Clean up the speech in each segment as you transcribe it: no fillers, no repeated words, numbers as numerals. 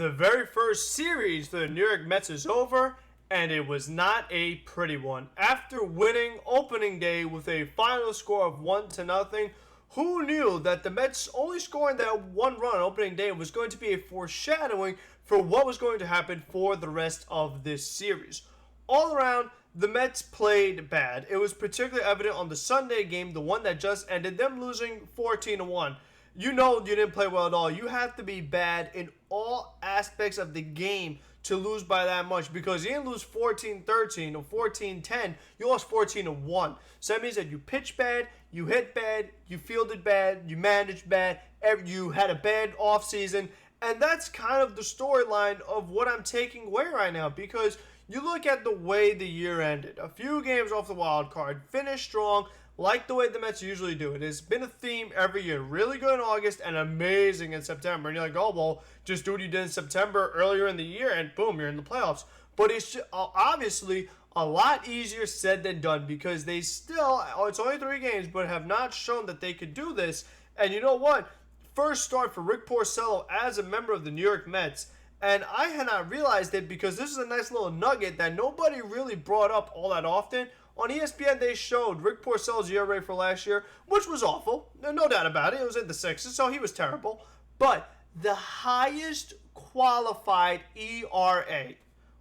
The very first series for the New York Mets is over, and it was not a pretty one. After winning opening day with a final score of 1-0, who knew that the Mets only scoring that one run on opening day was going to be a foreshadowing for what was going to happen for the rest of this series? All around, the Mets played bad. It was particularly evident on the Sunday game, the one that just ended, them losing 14-1. You know you didn't play well at all. You have to be bad in all aspects of the game to lose by that much, because you didn't lose 14-13 or 14-10. You lost 14-1. So that means that you pitched bad, you hit bad, you fielded bad, you managed bad, you had a bad offseason. And that's kind of the storyline of what I'm taking away right now, because you look at the way the year ended. A few games off the wild card, finished strong, like the way the Mets usually do. It has been a theme every year. Really good in August and amazing in September. And you're like, oh, well, just do what you did in September earlier in the year and boom, you're in the playoffs. But it's obviously a lot easier said than done, because they still, it's only 3 games, but have not shown that they could do this. And you know what? First start for Rick Porcello as a member of the New York Mets. And I had not realized it, because this is a nice little nugget that nobody really brought up all that often. On ESPN, they showed Rick Porcello's ERA for last year, which was awful. No doubt about it. It was in the 6s, so he was terrible. But the highest qualified ERA.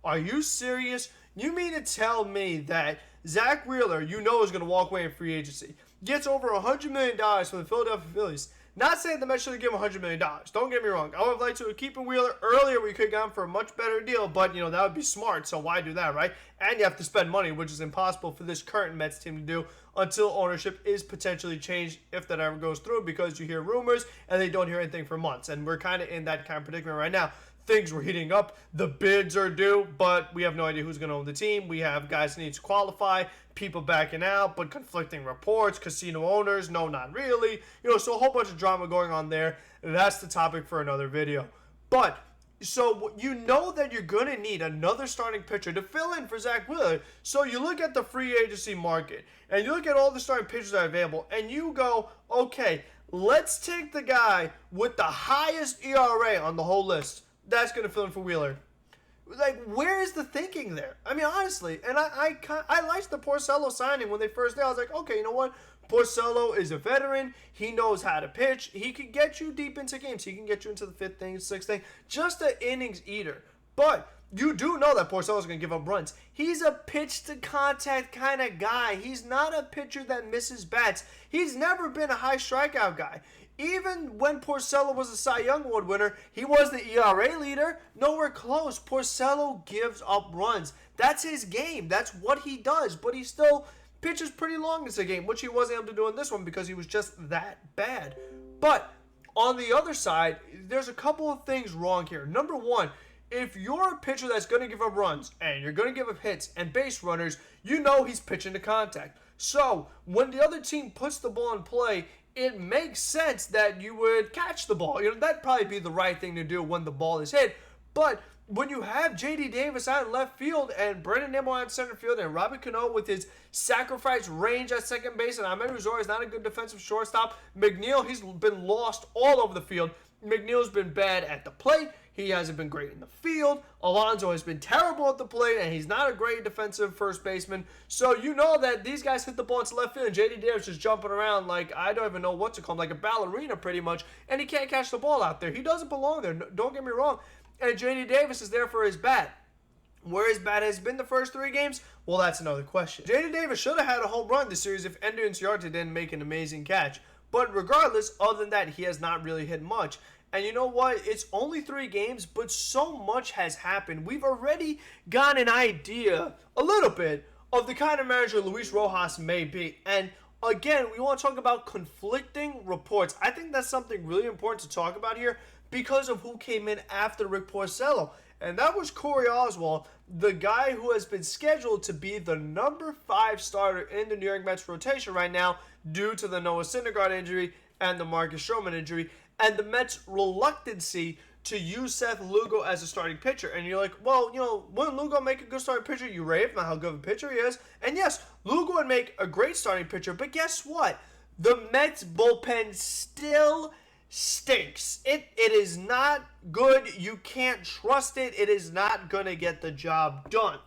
Are you serious? You mean to tell me that Zach Wheeler, you know, is going to walk away in free agency, gets over $100 million from the Philadelphia Phillies? Not saying the Mets should have given him $100 million. Don't get me wrong. I would have liked to have keeping Wheeler earlier. We could have gone for a much better deal, but, you know, that would be smart, so why do that, right? And you have to spend money, which is impossible for this current Mets team to do until ownership is potentially changed, if that ever goes through, because you hear rumors and they don't hear anything for months. And we're kind of in that kind of predicament right now. Things were heating up. The bids are due, but we have no idea who's going to own the team. We have guys that need to qualify, people backing out, but conflicting reports, casino owners, no, not really. You know, so a whole bunch of drama going on there. That's the topic for another video. But, so you know that you're going to need another starting pitcher to fill in for Zach Wheeler. So you look at the free agency market, and you look at all the starting pitchers that are available, and you go, okay, let's take the guy with the highest ERA on the whole list. That's going to fill in for Wheeler. Like, where is the thinking there? I mean, honestly, and I liked the Porcello signing when they first did. I was like, okay, you know what? Porcello is a veteran. He knows how to pitch. He can get you deep into games. He can get you into the 5th inning, 6th inning. Just an innings eater. But you do know that Porcello's going to give up runs. He's a pitch-to-contact kind of guy. He's not a pitcher that misses bats. He's never been a high strikeout guy. Even when Porcello was a Cy Young Award winner, he was the ERA leader. Nowhere close. Porcello gives up runs. That's his game. That's what he does. But he still pitches pretty long in this game, which he wasn't able to do in this one because he was just that bad. But on the other side, there's a couple of things wrong here. Number one, if you're a pitcher that's going to give up runs and you're going to give up hits and base runners, you know he's pitching to contact. So when the other team puts the ball in play, it makes sense that you would catch the ball. You know, that'd probably be the right thing to do when the ball is hit. But when you have J.D. Davis out in left field and Brendan Nimmo out in center field and Robert Cano with his sacrifice range at second base, and Amed Rosario is not a good defensive shortstop. McNeil, he's been lost all over the field. McNeil's been bad at the plate. He hasn't been great in the field. Alonso has been terrible at the plate, and he's not a great defensive first baseman. So you know that these guys hit the ball into left field, and J.D. Davis is jumping around like, I don't even know what to call him, like a ballerina pretty much, and he can't catch the ball out there. He doesn't belong there. Don't get me wrong. And J.D. Davis is there for his bat. Where his bat has been the first 3 games, well, that's another question. J.D. Davis should have had a home run this series if Ender Inciarte didn't make an amazing catch. But regardless, other than that, he has not really hit much. And you know what? It's only 3 games, but so much has happened. We've already got an idea, a little bit, of the kind of manager Luis Rojas may be. And again, we want to talk about conflicting reports. I think that's something really important to talk about here because of who came in after Rick Porcello. And that was Corey Oswalt, the guy who has been scheduled to be the number 5 starter in the New York Mets rotation right now due to the Noah Syndergaard injury and the Marcus Stroman injury, and the Mets' reluctancy to use Seth Lugo as a starting pitcher. And you're like, well, you know, wouldn't Lugo make a good starting pitcher? You rave about how good of a pitcher he is. And yes, Lugo would make a great starting pitcher, but guess what? The Mets bullpen still stinks. It is not good. You can't trust it. It is not going to get the job done.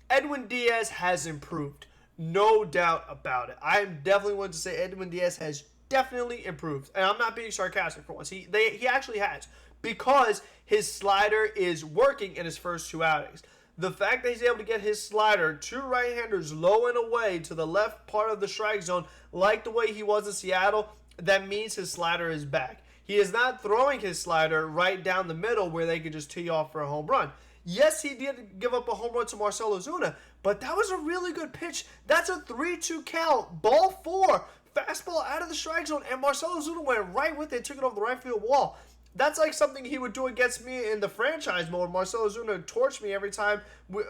Edwin Diaz has improved. No doubt about it. I am definitely going to say Edwin Diaz has definitely improved. And I'm not being sarcastic for once. He actually has. Because his slider is working in his first 2 outings. The fact that he's able to get his slider to right-handers low and away to the left part of the strike zone, like the way he was in Seattle, that means his slider is back. He is not throwing his slider right down the middle where they could just tee off for a home run. Yes, he did give up a home run to Marcell Ozuna, but that was a really good pitch. That's a 3-2 count, ball 4, fastball out of the strike zone, and Marcell Ozuna went right with it, took it off the right field wall. That's like something he would do against me in the franchise mode. Marcell Ozuna torched me every time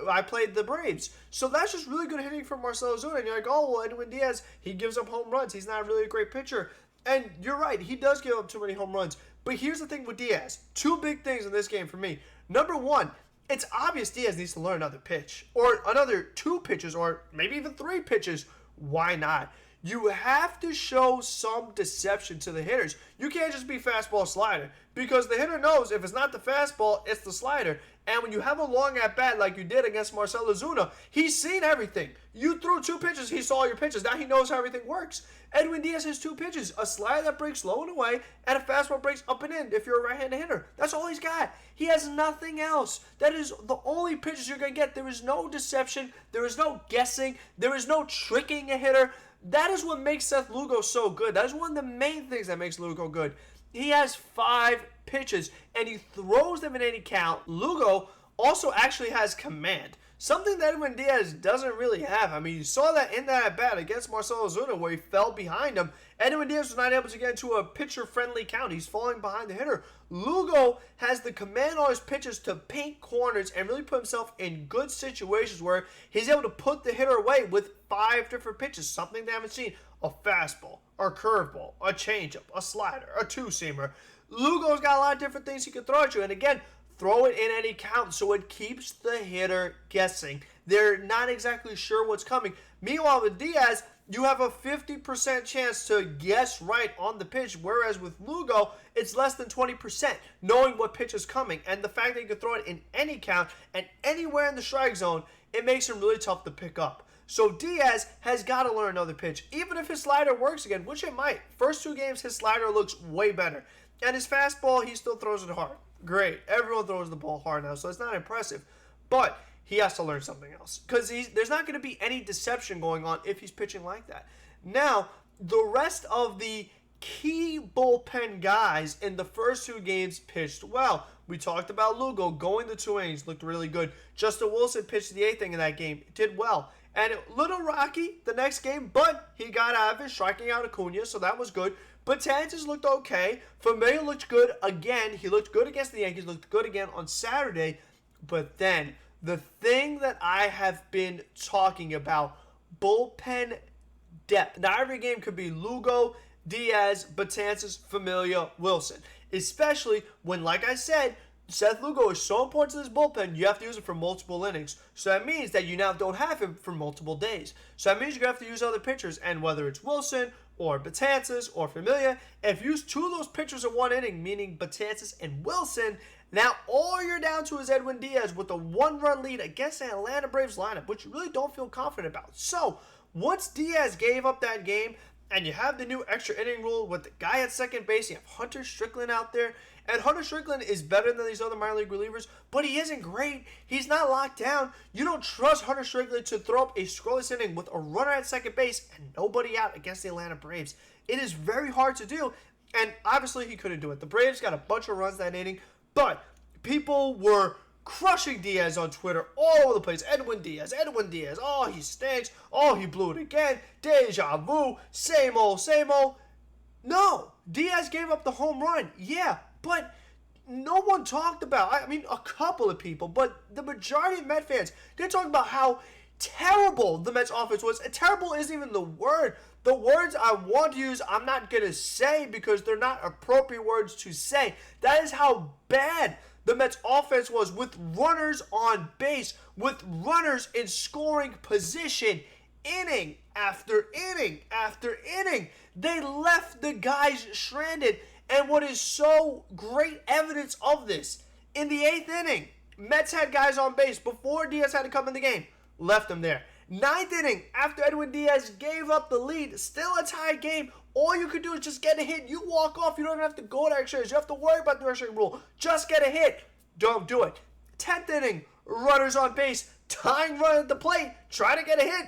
I played the Braves. So that's just really good hitting from Marcell Ozuna. And you're like, oh, well, Edwin Diaz, he gives up home runs. He's not really a great pitcher. And you're right, he does give up too many home runs. But here's the thing with Diaz. 2 big things in this game for me. Number 1, it's obvious Diaz needs to learn another pitch. Or another 2 pitches, or maybe even 3 pitches. Why not? You have to show some deception to the hitters. You can't just be fastball slider because the hitter knows if it's not the fastball, it's the slider. And when you have a long at bat like you did against Marcell Ozuna, he's seen everything. You threw 2 pitches, he saw your pitches. Now he knows how everything works. Edwin Diaz has 2 pitches, a slider that breaks low and away, and a fastball breaks up and in if you're a right-handed hitter. That's all he's got. He has nothing else. That is the only pitches you're going to get. There is no deception. There is no guessing. There is no tricking a hitter. That is what makes Seth Lugo so good. That is one of the main things that makes Lugo good. He has 5 pitches, and he throws them in any count. Lugo also actually has command, something that Edwin Diaz doesn't really have. I mean, you saw that in that at-bat against Marcell Ozuna where he fell behind him. Edwin Diaz was not able to get into a pitcher-friendly count. He's falling behind the hitter. Lugo has the command on his pitches to paint corners and really put himself in good situations where he's able to put the hitter away with 5 different pitches, something they haven't seen. A fastball, a curveball, a changeup, a slider, a 2-seamer. Lugo's got a lot of different things he can throw at you. And again, throw it in any count so it keeps the hitter guessing. They're not exactly sure what's coming. Meanwhile, with Diaz, you have a 50% chance to guess right on the pitch, whereas with Lugo, it's less than 20%, knowing what pitch is coming. And the fact that you can throw it in any count and anywhere in the strike zone, it makes him really tough to pick up. So Diaz has got to learn another pitch, even if his slider works again, which it might. First 2 games, his slider looks way better. And his fastball, he still throws it hard. Great. Everyone throws the ball hard now, so it's not impressive. But he has to learn something else because there's not going to be any deception going on if he's pitching like that. Now, the rest of the key bullpen guys in the first 2 games pitched well. We talked about Lugo going the 2 innings, looked really good. Justin Wilson pitched the 8th inning in that game, did well. And a little rocky the next game, but he got out of it, striking out Acuna, so that was good. Betances looked okay. Familia looked good again. He looked good against the Yankees, looked good again on Saturday. But then, the thing that I have been talking about, bullpen depth. Now, every game could be Lugo, Diaz, Betances, Familia, Wilson. Especially when, like I said, Seth Lugo is so important to this bullpen, you have to use it for multiple innings. So that means that you now don't have him for multiple days. So that means you're going to have to use other pitchers. And whether it's Wilson or Betances or Familia, if you use 2 of those pitchers in 1 inning, meaning Betances and Wilson, now all you're down to is Edwin Diaz with a 1-run lead against the Atlanta Braves lineup, which you really don't feel confident about. So once Diaz gave up that game, and you have the new extra inning rule with the guy at second base, you have Hunter Strickland out there, and Hunter Strickland is better than these other minor league relievers, but he isn't great. He's not locked down. You don't trust Hunter Strickland to throw up a scoreless inning with a runner at second base and nobody out against the Atlanta Braves. It is very hard to do, and obviously he couldn't do it. The Braves got a bunch of runs that inning, but people were crushing Diaz on Twitter all over the place. Edwin Diaz. Oh, he stinks. Oh, he blew it again. Deja vu. Same old, same old. No, Diaz gave up the home run. Yeah, but no one talked about, I mean, a couple of people, but the majority of Met fans, they're talking about how terrible the Mets offense was. Terrible isn't even the word. The words I want to use, I'm not going to say because they're not appropriate words to say. That is how bad the Mets offense was, with runners on base, with runners in scoring position, inning after inning after inning. They left the guys stranded. And what is so great evidence of this, in the 8th inning, Mets had guys on base before Diaz had to come in the game. Left them there. 9th inning, after Edwin Diaz gave up the lead, still a tie game. All you could do is just get a hit. You walk off. You don't even have to go to extra innings. You have to worry about the extra inning rule. Just get a hit. Don't do it. 10th inning, runners on base, tying run at the plate. Try to get a hit.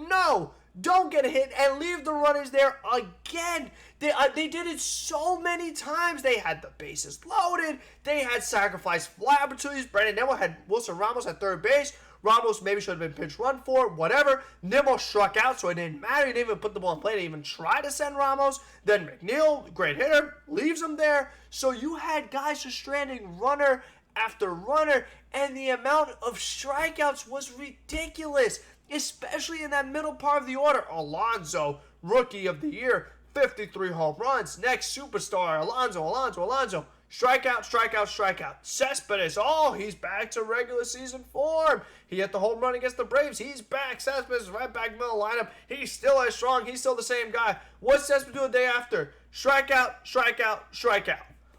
No. Don't get a hit and leave the runners there again. They did it so many times. They had the bases loaded. They had sacrifice fly opportunities. Brandon Nimmo had Wilson Ramos at third base. Ramos maybe should have been pinch run for, whatever. Nimmo struck out, so it didn't matter. He didn't even put the ball in play. They didn't even try to send Ramos. Then McNeil, great hitter, leaves him there. So you had guys just stranding runner after runner, and the amount of strikeouts was ridiculous, especially in that middle part of the order. Alonso, rookie of the year, 53 home runs. Next superstar, Alonso. Strikeout. Cespedes, he's back to regular season form. He hit the home run against the Braves. He's back. Cespedes is right back in the middle of the lineup. He's still as strong. He's still the same guy. What's Cespedes do the day after? Strikeout.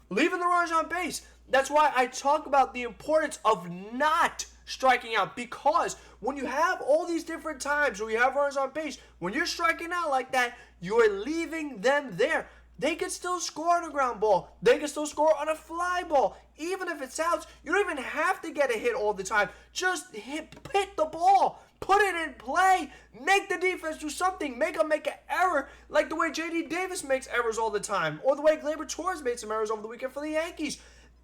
Leaving the runners on base. That's why I talk about the importance of not striking out, because when you have all these different times where you have runners on base, when you're striking out like that, you're leaving them there. They can still score on a ground ball. They can still score on a fly ball. Even if it's outs, you don't even have to get a hit all the time. Just hit the ball. Put it in play. Make the defense do something. Make them make an error like the way J.D. Davis makes errors all the time, or the way Gleyber Torres made some errors over the weekend for the Yankees.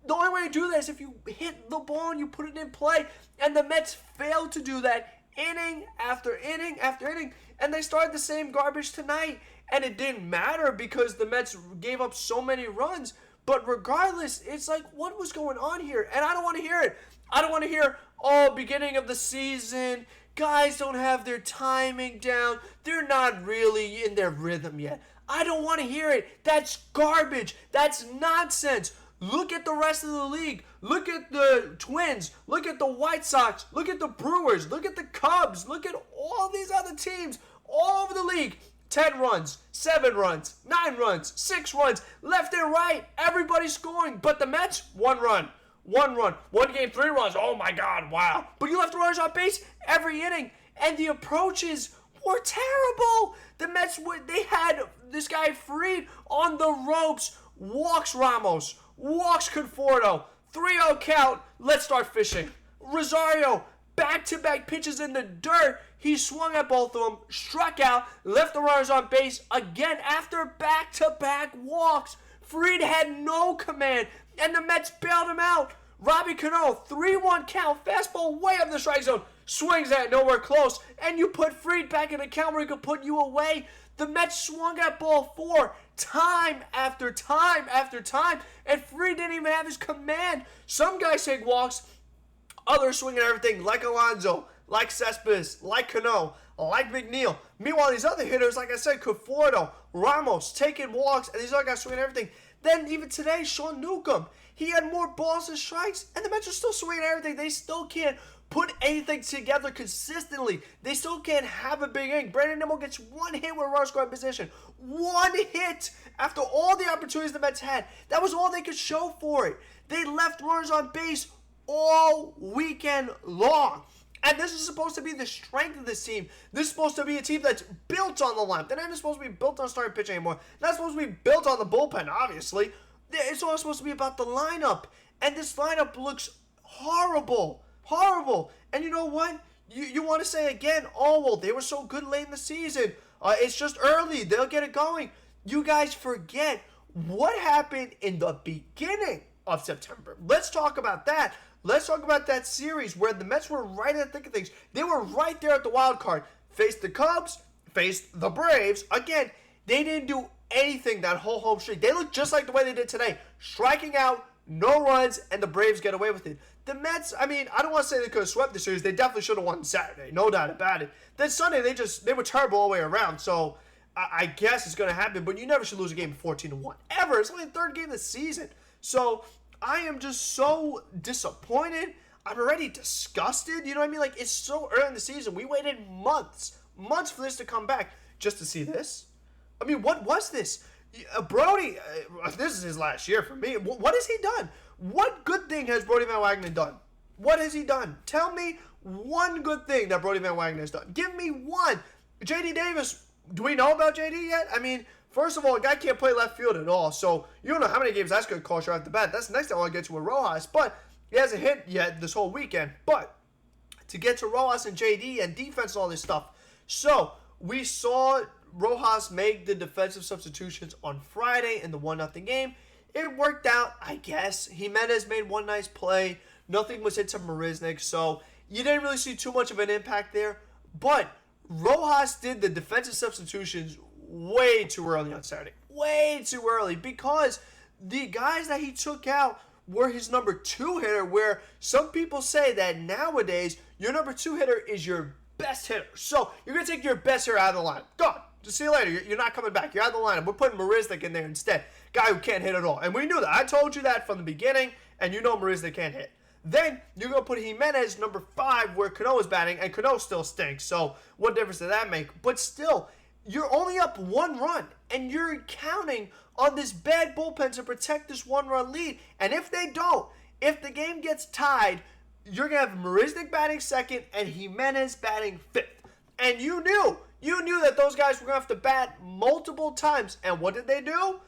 The only way to do that is if you hit the ball and you put it in play. And the Mets failed to do that inning after inning after inning. And they started the same garbage tonight. And it didn't matter because the Mets gave up so many runs. But regardless, it's like, what was going on here? And I don't want to hear it. I don't want to hear, beginning of the season, guys don't have their timing down. They're not really in their rhythm yet. I don't want to hear it. That's garbage. That's nonsense. Look at the rest of the league. Look at the Twins. Look at the White Sox. Look at the Brewers. Look at the Cubs. Look at all these other teams all over the league. 10 runs, 7 runs, 9 runs, 6 runs, left and right. Everybody's scoring. But the Mets, 1 run. 1 game, 3 runs. Oh my God, wow. But you left runners on base every inning. And the approaches were terrible. The Mets, they had this guy Fried on the ropes. Walks Ramos. Walks Conforto. 3-0 count. Let's start fishing. Rosario, back-to-back pitches in the dirt. He swung at both of them, struck out, left the runners on base again after back-to-back walks. Fried had no command, and the Mets bailed him out. Robbie Cano, 3-1 count, fastball way up the strike zone, swings at nowhere close, and you put Fried back in a count where he could put you away. The Mets swung at ball 4 time after time after time, and Fried didn't even have his command. Some guys take walks, others swing at everything, like Alonso, like Cespedes, like Cano, like McNeil. Meanwhile, these other hitters, like I said, Conforto, Ramos, taking walks, and these other guys swinging at everything. Then even today, Sean Newcomb, he had more balls than strikes, and the Mets are still swinging at everything. They still can't put anything together consistently. They still can't have a big inning. Brandon Nimmo gets 1 hit with runners scoring position. 1 hit after all the opportunities the Mets had. That was all they could show for it. They left runners on base all weekend long. And this is supposed to be the strength of this team. This is supposed to be a team that's built on the lineup. They're not supposed to be built on starting pitching anymore. Not supposed to be built on the bullpen, obviously. It's all supposed to be about the lineup. And this lineup looks horrible. Horrible. And you know what? You want to say again, they were so good late in the season. It's just early. They'll get it going. You guys forget what happened in the beginning of September. Let's talk about that. Let's talk about that series where the Mets were right in the thick of things. They were right there at the wild card. Faced the Cubs, faced the Braves. Again, they didn't do anything that whole home streak. They looked just like the way they did today. Striking out, no runs, and the Braves get away with it. The Mets, I don't want to say they could have swept the series. They definitely should have won Saturday. No doubt about it. Then Sunday, they were terrible all the way around. So I guess it's going to happen. But you never should lose a game of 14-1. Ever. It's only the 3rd game of the season. So I am just so disappointed. I'm already disgusted. You know what I mean? Like, it's so early in the season. We waited months for this to come back just to see this. What was this? Brody, this is his last year for me. What has he done? What good thing has Brody Van Wagenen done? What has he done? Tell me one good thing that Brody Van Wagenen has done. Give me one. J.D. Davis, do we know about J.D. yet? I mean, first of all, a guy can't play left field at all, so you don't know how many games that's going to cost you off the bat. That's the next thing I want to get to with Rojas, but he hasn't hit yet this whole weekend. But to get to Rojas and J.D. and defense and all this stuff. So, we saw Rojas make the defensive substitutions on Friday in the 1-0 game. It worked out, I guess. Jimenez made one nice play. Nothing was hit to Marisnik, so you didn't really see too much of an impact there. But Rojas did the defensive substitutions way too early on Saturday. Way too early, because the guys that he took out were his number 2 hitter, where some people say that nowadays your number 2 hitter is your best hitter. So you're going to take your best hitter out of the lineup. Go. Just see you later. You're not coming back. You're out of the lineup. We're putting Marisnik in there instead. Guy who can't hit at all. And we knew that. I told you that from the beginning, and you know Marisnik can't hit. Then you're going to put Jimenez number 5 where Cano is batting, and Cano still stinks. So what difference does that make? But still, you're only up 1 run, and you're counting on this bad bullpen to protect this 1-run lead. And if they don't, if the game gets tied, you're going to have Marisnik batting 2nd and Jimenez batting 5th. And you knew that those guys were going to have to bat multiple times. And what did they do?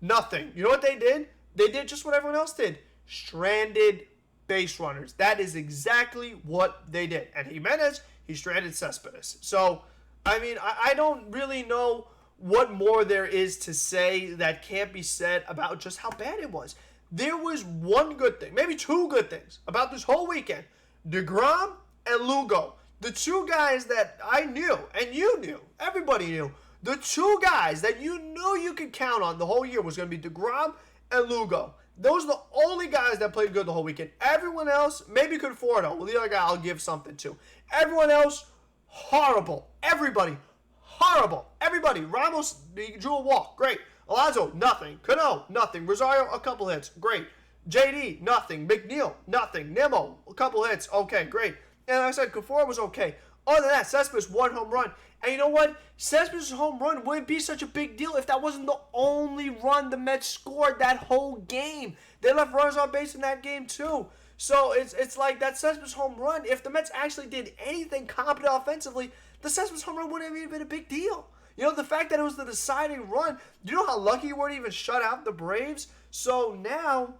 Nothing. You know what they did? They did just what everyone else did. Stranded base runners. That is exactly what they did. And Jimenez, he stranded Cespedes. So, I mean, I don't really know what more there is to say that can't be said about just how bad it was. There was one good thing, maybe 2 good things about this whole weekend. DeGrom and Lugo. The 2 guys that I knew, and you knew, everybody knew, the 2 guys that you knew you could count on the whole year was going to be DeGrom and Lugo. Those are the only guys that played good the whole weekend. Everyone else, maybe Conforto. Well, the other guy I'll give something to. Everyone else, horrible. Everybody, horrible. Everybody. Ramos, he drew a walk. Great. Alonso, nothing. Cano, nothing. Rosario, a couple hits. Great. JD, nothing. McNeil, nothing. Nimmo, a couple hits. Okay, great. And like I said, Conforto was okay. Other than that, Cespedes, 1 home run. And you know what? Cespedes' home run wouldn't be such a big deal if that wasn't the only run the Mets scored that whole game. They left runners on base in that game too. So it's like that Cespedes home run. If the Mets actually did anything competent offensively, the Cespedes home run wouldn't have even been a big deal. You know, the fact that it was the deciding run, you know how lucky you were to even shut out the Braves? So now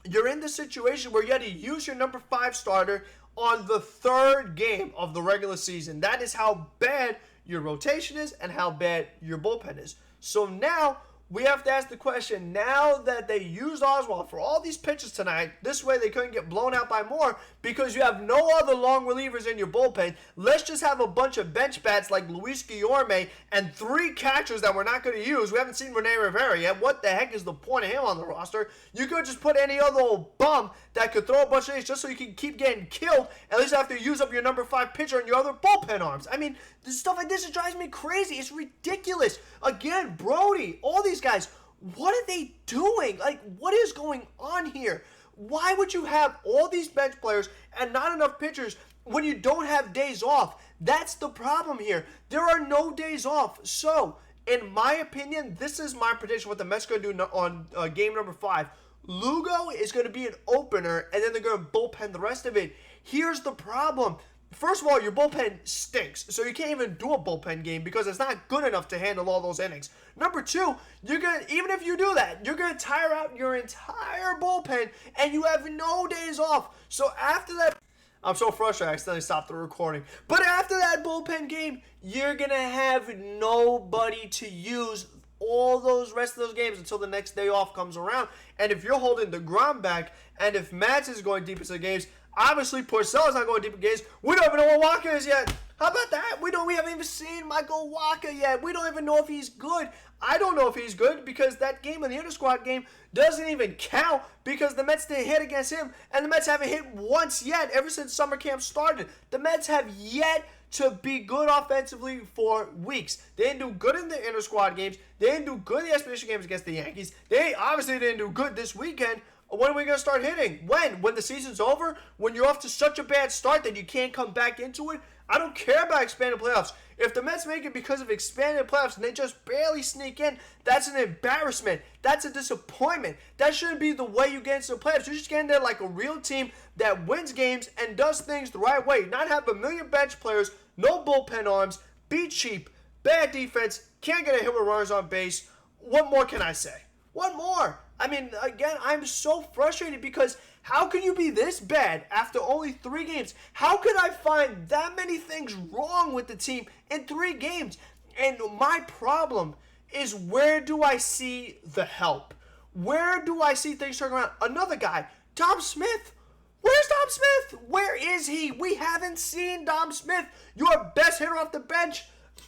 you're in the situation where you had to use your number 5 starter on the 3rd game of the regular season. That is how bad your rotation is and how bad your bullpen is. So now we have to ask the question, now that they used Oswalt for all these pitches tonight, this way they couldn't get blown out by more because you have no other long relievers in your bullpen. Let's just have a bunch of bench bats like Luis Guillorme and 3 catchers that we're not going to use. We haven't seen Rene Rivera yet. What the heck is the point of him on the roster? You could just put any other old bum that could throw a bunch of innings just so you can keep getting killed. At least have to use up your number 5 pitcher and your other bullpen arms. I mean, this stuff like this, it drives me crazy. It's ridiculous. Again, Brody, all these guys, what are they doing? Like, what is going on here? Why would you have all these bench players and not enough pitchers when you don't have days off? That's the problem here. There are no days off. So, in my opinion, this is my prediction what the Mets are going to do on game number 5. Lugo is going to be an opener, and then they're going to bullpen the rest of it. Here's the problem. First of all, your bullpen stinks, so you can't even do a bullpen game because it's not good enough to handle all those innings. Number 2, even if you do that, you're gonna tire out your entire bullpen, and you have no days off. So after that, I'm so frustrated I accidentally stopped the recording. But after that bullpen game, you're gonna have nobody to use all those rest of those games until the next day off comes around. And if you're holding DeGrom back, and if Matz is going deep into the games, obviously Porcello's not going deep in games. We don't even know what Wacha is yet. How about that? We haven't even seen Michael Wacha yet. We don't even know if he's good. I don't know if he's good because that game in the inter-squad game doesn't even count because the Mets didn't hit against him, and the Mets haven't hit once yet ever since summer camp started. The Mets have yet to be good offensively for weeks. They didn't do good in the inter-squad games. They didn't do good in the expedition games against the Yankees. They obviously didn't do good this weekend. When are we going to start hitting? When? When the season's over? When you're off to such a bad start that you can't come back into it? I don't care about expanded playoffs. If the Mets make it because of expanded playoffs and they just barely sneak in, that's an embarrassment. That's a disappointment. That shouldn't be the way you get into the playoffs. You just get in there like a real team that wins games and does things the right way. Not have a million bench players, no bullpen arms, be cheap, bad defense, can't get a hit with runners on base. What more can I say? What more? I mean, again, I'm so frustrated because how can you be this bad after only 3 games? How could I find that many things wrong with the team in 3 games? And my problem is, where do I see the help? Where do I see things turning around? Another guy, Dom Smith. Where's Dom Smith? Where is he? We haven't seen Dom Smith, your best hitter off the bench.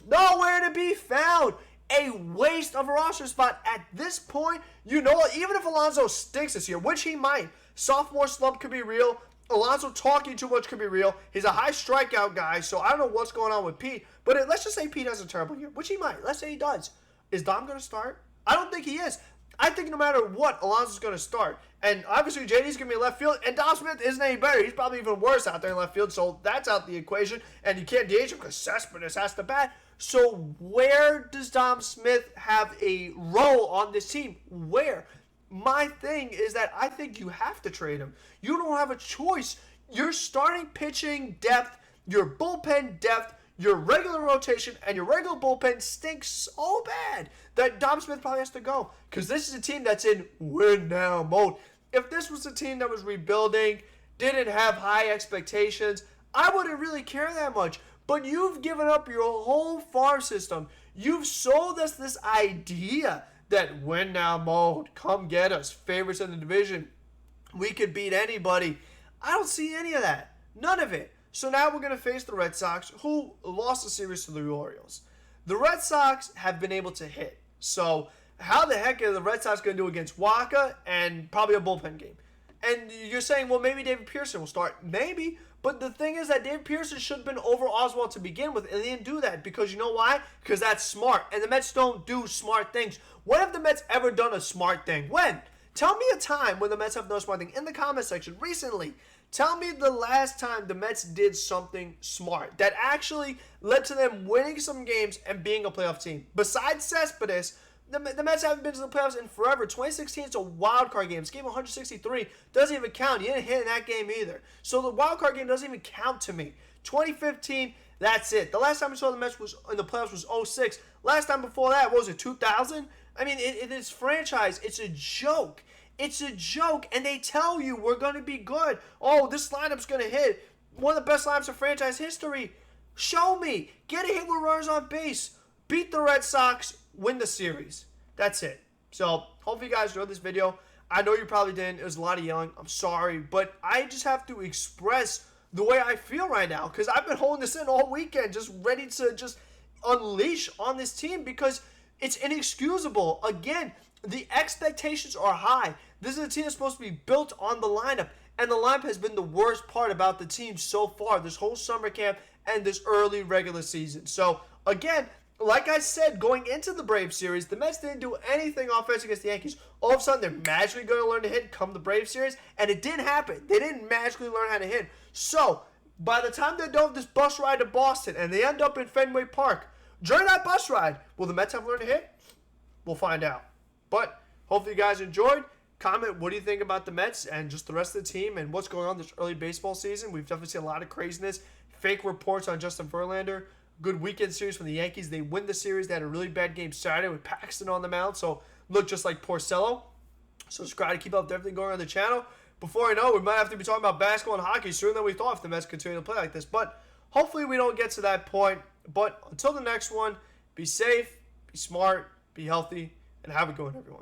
Nowhere to be found. A waste of a roster spot at this point. You know what? Even if Alonso stinks this year, which he might, sophomore slump could be real. Alonso talking too much could be real. He's a high strikeout guy, so I don't know what's going on with Pete. But let's just say Pete has a terrible year, which he might. Let's say he does. Is Dom going to start? I don't think he is. I think no matter what, Alonso's going to start. And obviously, JD's going to be left field, and Dom Smith isn't any better. He's probably even worse out there in left field, so that's out the equation. And you can't DH him because Cespedes has to bat. So where does Dom Smith have a role on this team? Where? My thing is that I think you have to trade him. You don't have a choice. Your starting pitching depth, your bullpen depth, your regular rotation, and your regular bullpen stinks so bad that Dom Smith probably has to go. Because this is a team that's in win now mode. If this was a team that was rebuilding, didn't have high expectations, I wouldn't really care that much. But you've given up your whole farm system. You've sold us this idea that win now mode, come get us, favorites in the division, we could beat anybody. I don't see any of that. None of it. So now we're going to face the Red Sox, who lost the series to the Orioles. The Red Sox have been able to hit. So how the heck are the Red Sox going to do against Waka and probably a bullpen game? And you're saying, well, maybe David Pearson will start. Maybe. But the thing is that David Pearson should have been over Oswalt to begin with, and they didn't do that. Because you know why? Because that's smart. And the Mets don't do smart things. When have the Mets ever done a smart thing? When? Tell me a time when the Mets have done a smart thing in the comment section recently. Tell me the last time the Mets did something smart that actually led to them winning some games and being a playoff team. Besides Cespedes, the Mets haven't been to the playoffs in forever. 2016 is a wild card game. It's game 163. Doesn't even count. You didn't hit in that game either. So the wild card game doesn't even count to me. 2015, that's it. The last time we saw the Mets was in the playoffs was 06. Last time before that, what was it, 2000? I mean, it is franchise. It's a joke. It's a joke, and they tell you we're going to be good. Oh, this lineup's going to hit. One of the best lineups of franchise history. Show me. Get a hit with runners on base. Beat the Red Sox. Win the series. That's it. So, hopefully you guys enjoyed this video. I know you probably didn't. It was a lot of yelling. I'm sorry. But I just have to express the way I feel right now. Because I've been holding this in all weekend. Just ready to just unleash on this team. Because it's inexcusable. Again, the expectations are high. This is a team that's supposed to be built on the lineup. And the lineup has been the worst part about the team so far. This whole summer camp and this early regular season. So, again, like I said, going into the Braves series, the Mets didn't do anything offense against the Yankees. All of a sudden, they're magically going to learn to hit come the Braves series. And it didn't happen. They didn't magically learn how to hit. So, by the time they're done with this bus ride to Boston and they end up in Fenway Park, during that bus ride, will the Mets have learned to hit? We'll find out. But hopefully you guys enjoyed. Comment, what do you think about the Mets and just the rest of the team and what's going on this early baseball season? We've definitely seen a lot of craziness. Fake reports on Justin Verlander. Good weekend series from the Yankees. They win the series. They had a really bad game Saturday with Paxton on the mound. So, look just like Porcello. So, subscribe to keep up with everything going on the channel. Before I know, we might have to be talking about basketball and hockey sooner than we thought if the Mets continue to play like this. But hopefully we don't get to that point. But until the next one, be safe, be smart, be healthy, and have a good one, everyone.